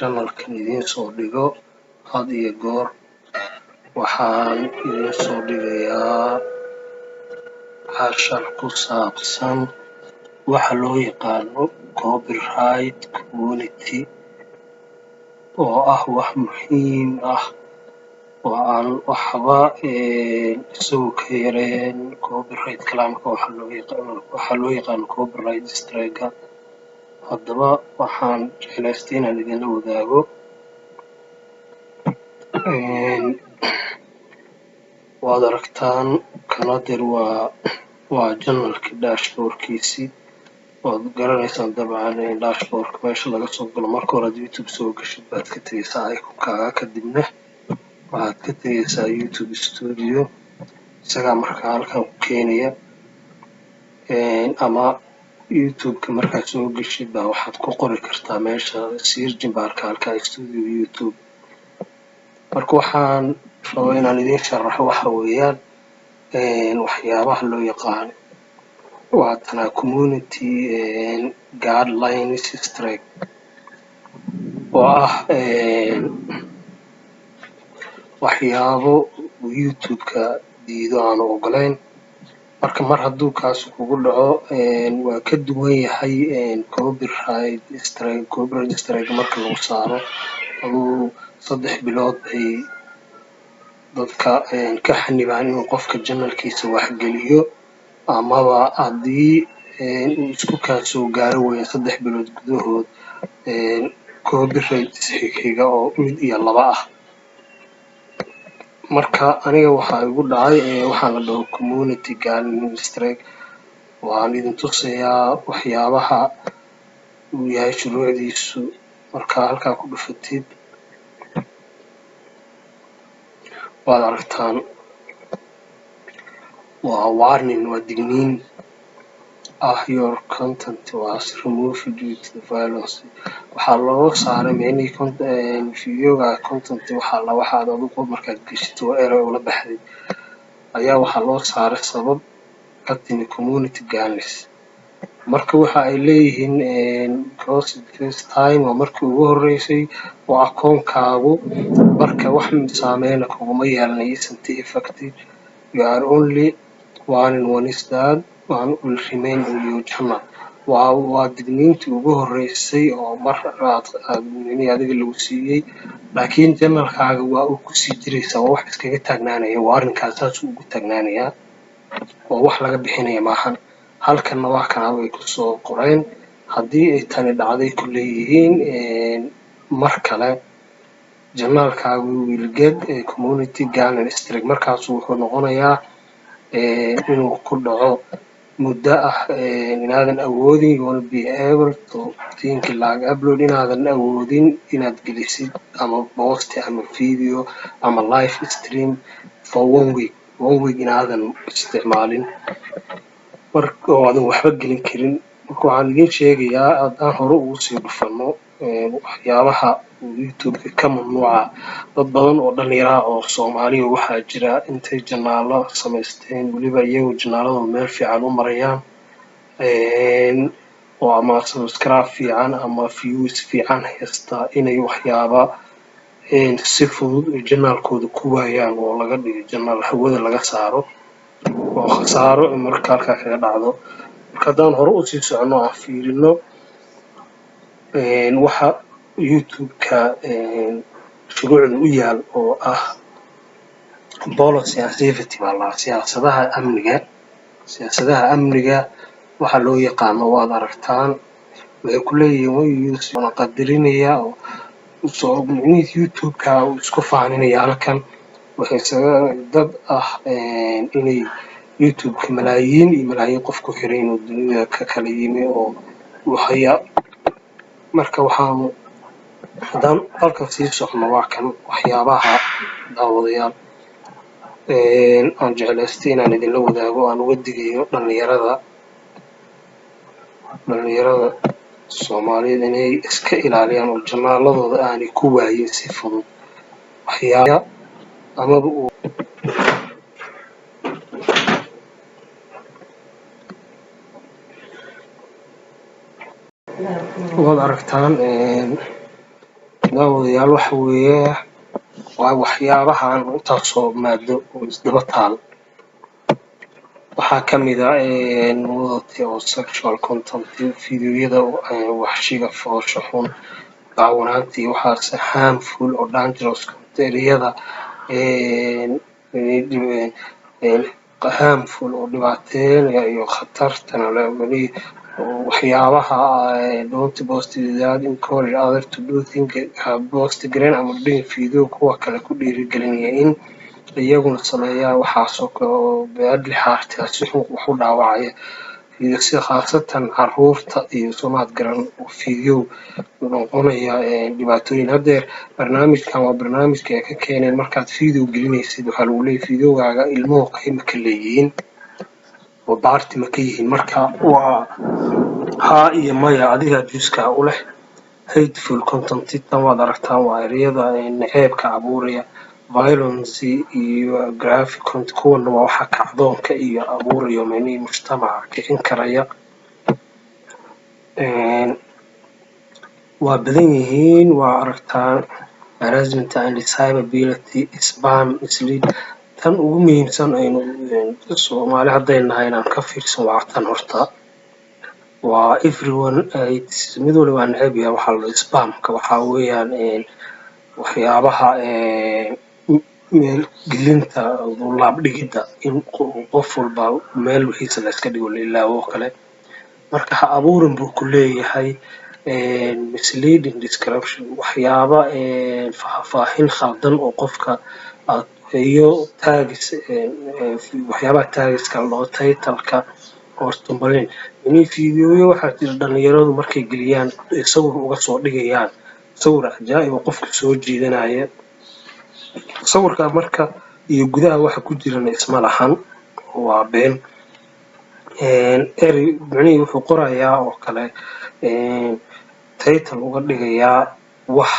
channelkan idiin soo dhigo had iyo goor waxaan idiin soo dhigayaa cashar ku saabsan waxa loo yaqaano copyright community oo ah wax muhiim ah oo aan waxba isagu ka yareen copyright kalaamka waxa loo yaqaano copyright strike. haddaba waxaan jeclaystay inaan idinla wadaago waad aragtaan kanadir waa channelkii dashboardkiisii waad garanaysaan dabcan dashboardka meesha laga soo galo marka hore youtube soo gashid baad ka tegaysaa iconkaaga kadibna waxaad ka tegaysaa youtube studio isagaa markaa halkan ku keenaya ama youtube-ka markaad soo gashid baa waxaad ku qori kartaa meesha searching barka halkaa studio youtube. marka waxaan rabaa inaan idiin sharaxo waxa weeyaan waxyaabaha loo yaqaano waa tana community guidelines strike oo ah waxyaabo youtube-ka diido aan ogolayn. marka mar hadduu kaas kugu dhaco waa ka duwan yahay copyright strike marka lagu saaro aduu 3 bilood ay dadka ka xanibaan inuu qofka channelkiisa wax geliyo amaba haddii uu isku soo gaaro weeye 3 bilood gudahood copyright xiga oo mid iyo 2 ah. marka aniga waxaa igu dhacay waxaa la dhaho community guidelines strike. waan idin tusayaa waxyaabaha uu yahay shuruucdiisu marka halkaa ku dhufatid waad aragtaan waa warning waa digniin ah your content was removed due to violence. waxaa loo saaray videoga content waxaad adigu markaad geshid oo error ula baxday ayaa waxaa loo saaray sabab ka timi community guidelines. marka waxa ay leeyihiin first time waa markii ugu horeysay oo akoonkaagu marka wax saameyna kuguma yeelanaysan effective. you are only warning once that one will remain on your channel. waa digniintii ugu horeysay oo mar adiga lagu siiyey laakiin channelkaaga waa uu kusii jiraysaa waa wax iskaga taagnaanaya warninkaas saasuu ugu taagnaanayaa oo wax laga bixinaya maahan. halkanna waa kana way kusoo qoreen haddii ay tani dhacday ku leeyihiin mar kale channelkaagu will get community guidelines strike. markaasu wuxuu noqonayaa inuu ku dhaco muddo ah inaadan awoodin you will be able to think like upload inaadan awoodin inaad gelisid ama post ama video ama live stream for 1 week inaadan isticmaalin marka aadan waxba gelin karin. marka waxaan idiin sheegayaa haddaan hore ugu sii dhufano waxyaabaha youtube-ka ka mamnuuca dad badan oo dhalinyaro ah oo soomaaliya waxaa jira intay janaalo samaysteen weliba iyagu janaaladooda meel fiican u marayaan oo ama subscribe fiican ama views fiican haysta inay waxyaaba si fudud janaalkooda ku waayaan oo laga dhigo janaal hawada laga saaro oo khasaaro marka halkaa kaga dhacdo. marka haddaan hore usii socono aan fiirino waxa youtube-ka shuruucda u yaal oo ah policy and safety baa la siyaasadaha amniga waxa loo yaqaano waad aragtaan waxay ku leeyihiin waa qadarinaya youtube-ka uu isku faaninaya halkan waxay dad ah inay youtube-ka malaayiin iyo malaayiin qof ku xiran oo dunida ka kala yimi oo waxaya. marka waxaanu haddaan halkan sii socno waa kan waxyaabaha daawadayaal aan jeclaystay inaan idinla wadaago aan uga digayo dhalinyarada soomaaliyeed inay iska ilaaliyaan oo janaaladooda aanay ku waayin si fudud waxyaaba amaba waad aragtaan daawadayaal waxa weeye waa waxyaabahan intaasoo maado oo isdaba taal waxaa kamid ah nudity oo sexual content fiidiyoyada waxshiga foosha xun daawanaantii waxaase harmful oo dangerous ereyada harmful oo dhibaateynaya iyo khatartana leh weli waxyaabaha don't post that encourage others to do things post gareyn ama dhigin video kuwa kale ku dhiirigelinaya in iyaguna sameeyaan waxaasoo kale oo badly hearted si xun wax u dhaawacaya sida khaasatan caruurta iyo soomaad garan video noqonaya dhibaatooyin hadeer barnaamijkan waa barnaamijka ay ka keeneen markaad video gelinaysid waxaa lagu leeyahay videogaaga ilmuhu qayma ka leeyihiin oo baarti ma ka yihiin marka waa haa iyo maya adiga juska u leh hateful content tan waad aragtaan waa ereyada naceebka abuuraya violence iyo graphic content kuwana waa waxa kacdoonka iyo abuurayo mani mujtamaca kicin karaya waa badan yihiin waa aragtaan harassment and cyberability spam mislead tan ugu muhiimsan aynu Soomaali hadday nahay inaan ka fiirsan waa tan horta waa everyone mid waliba waa neceb yahay waxaa la spamka waxaa weeyaan waxyaabaha meel gelinta laab dhigida in qof walba meel wixiisa la iska dhigo ilaawo kale marka ha abuurin buu ku leeyahay misleading description waxyaaba faahfaahin khaldan oo qofka iyo taagis waxyaabaha taagiska loo title-ka hortumbalin inay fiidiyoyo waxaa jira dhalinyaradu markay geliyaan sawir uga soo dhigayaan sawir ajaa'ib oo qofka soo jiidanaya sawirka marka iyo gudaha waxa ku jirana isma lahan waa been eri macnaheedu wuxuu qorayaa oo kale title uga dhigayaa wax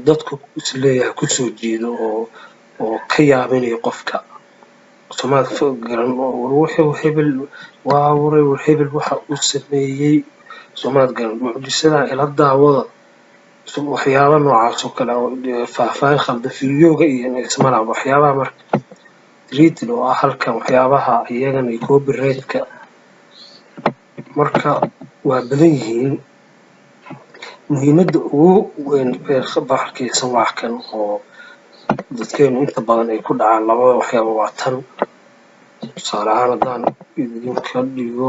dadku isleeyahay kusoo jiido oo ka yaabinayo qofka Soomaad garan wuxuu hebel waa hebel waxa uu sameeyay Soomaad garan mucjisada ila daawada waxyaaba noocaas oo kale oo faahfaahin khaldan fiidiyooga iyo isma laha waxyaabaha marka treated oo ah halkan waxyaabaha iyagana copyright-ka marka waa badan yihiin muhiimada ugu weyn ee khabarkiisa wax kan oo dadkeenu inta badan ay ku dhacaan labada waxyaaba waa tan tusaale ahaan haddaan idinka dhigo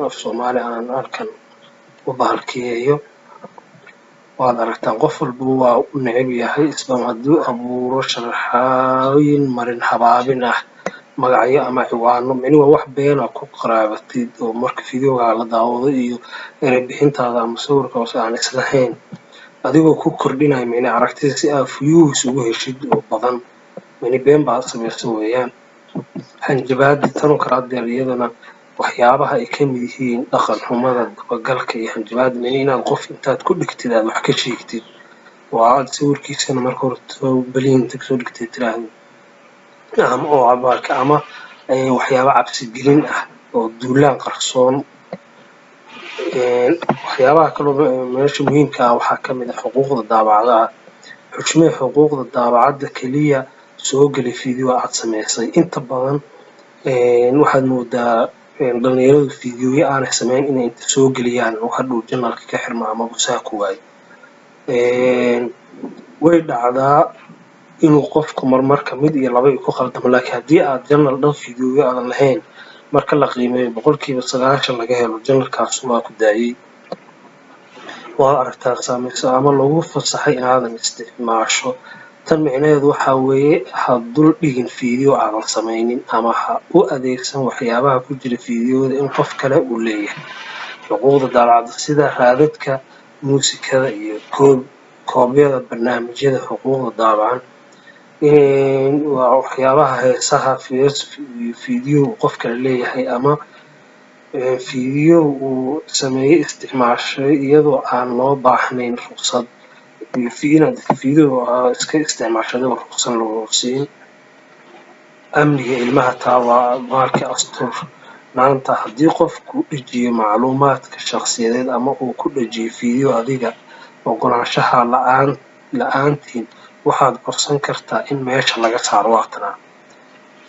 af Soomaali aan halkan u bahalkiyeeyo waad aragtaan qof walba waa u neceb yahay isbam hadduu abuuro sharaxaayin marin habaabin ah magacyo ama ciwaano mani waa wax beena ku qaraabatid oo marka videoga la daawado iyo bixintaada ama sawirka oo aan islahayn adigoo ku kordhinaya mani aragtida si aad views ugu heshid oo badan mani been baa samaysan weeyaan hanjabaadi tan oo kala deer iyadana waxyaabaha ay ka mid yihiin dhaqan xumada dabagalka iyo hanjabaadi mani inaad qof intaad ku dhigtid aad wax ka sheegtid waa sawirkiisana marka hore baliinta soo dhigtay tiraahdo ama oo abaarka ama waxyaaba cabsi gelin ah oo duulaan qarsoon waxyaabaha kale meesha muhiimka ah waxaa ka mid ah xuquuqda daabacada xushmada xuquuqda daabacada kaliya soo gali video aad sameysay inta badan waxaad moodaa dhalinyaradu fiidiyoyo aanay sameyn inay inta soo geliyaan oo hadhow janalka ka xirma ama busaa ku waayo way dhacdaa inuu qofku marmarka mid iyo laba ku khaldamo laakiin haddii aad janal dhan fiidiyoyo aadan lahayn marka la qiimeeyo 90% laga helo janalkaas waa ku daayay waa aragtaa saameyso ama lagu fasaxay inaadan isticmaasho tan micnaheedu waxaa weeye ha dul dhigin fiidiyo aadan sameynin ama ha u adeegsan waxyaabaha ku jira fiidiyoda in qof kale uu leeyahay xuquuqda daabacada sida raadadka muusikada iyo koobyada barnaamijyada xuquuqda daabacan waa waxyaabaha heesaha fiidiyo qof kale leeyahay ama fiidiyo uu sameeyay isticmaashay iyadoo aan loo baahnayn ruqsad inaad fiidiyo iska isticmaashado ruqsad loo siin amniga ilmaha taa waa marka astur maanta haddii qofku dhajiyo macluumaadka shakhsiyadeed ama uu ku dhajiyo fiidiyo adiga oggolaanshaha la'aantiin waxaad codsan kartaa in meesha laga saaro waqtina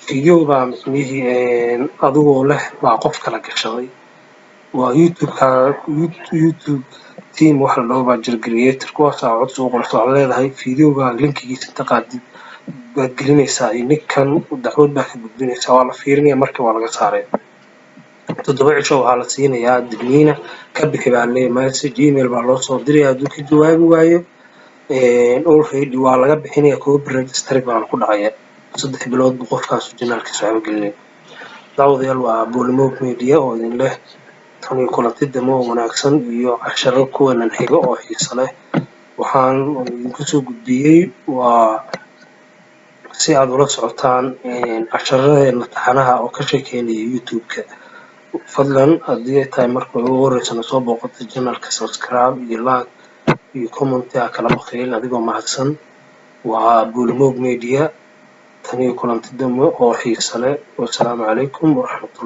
fiidiyowga micnihii adigoo leh waa qof kala gashaday waa youtube team waxa la dhaho baa jira creator kuwaasaa codsi u qorto waxaad leedahay fiidiyowga linkigiisa inta qaadid baad gelinaysaa iyo ninkan dacwad baa ka gudbinaysaa waa la fiirinaya markii waa laga saaray 7 cisho waxaa la siinayaa digniina ka bixi baa leeyahay message email baa loo soo diraya hadduu ka jawaabi waayo already waa laga bixinaya copyright strike baa ku dhacaya 3 bilood buu qofkaas janaalkiisa waxba gelinaya daawadayaal waa Bolimoog Media oo idin leh tan iyo kulanti damo wanaagsan iyo casharo kuwanan xigo oo xiiso leh waxaan idinku soo gudbiyey waa si aad ula socotaan casharadeenna taxanaha oo ka sheekeynaya youtube-ka fadlan haddii ay tahay marka ugu horeysana soo booqatay channelka subscribe iyo like iyo comment kala baqayn adigoo mahadsan waa Bolimoog Media tan iyo kulanti damo oo xiiso leh wassalaamu calaykum waraxmatullahi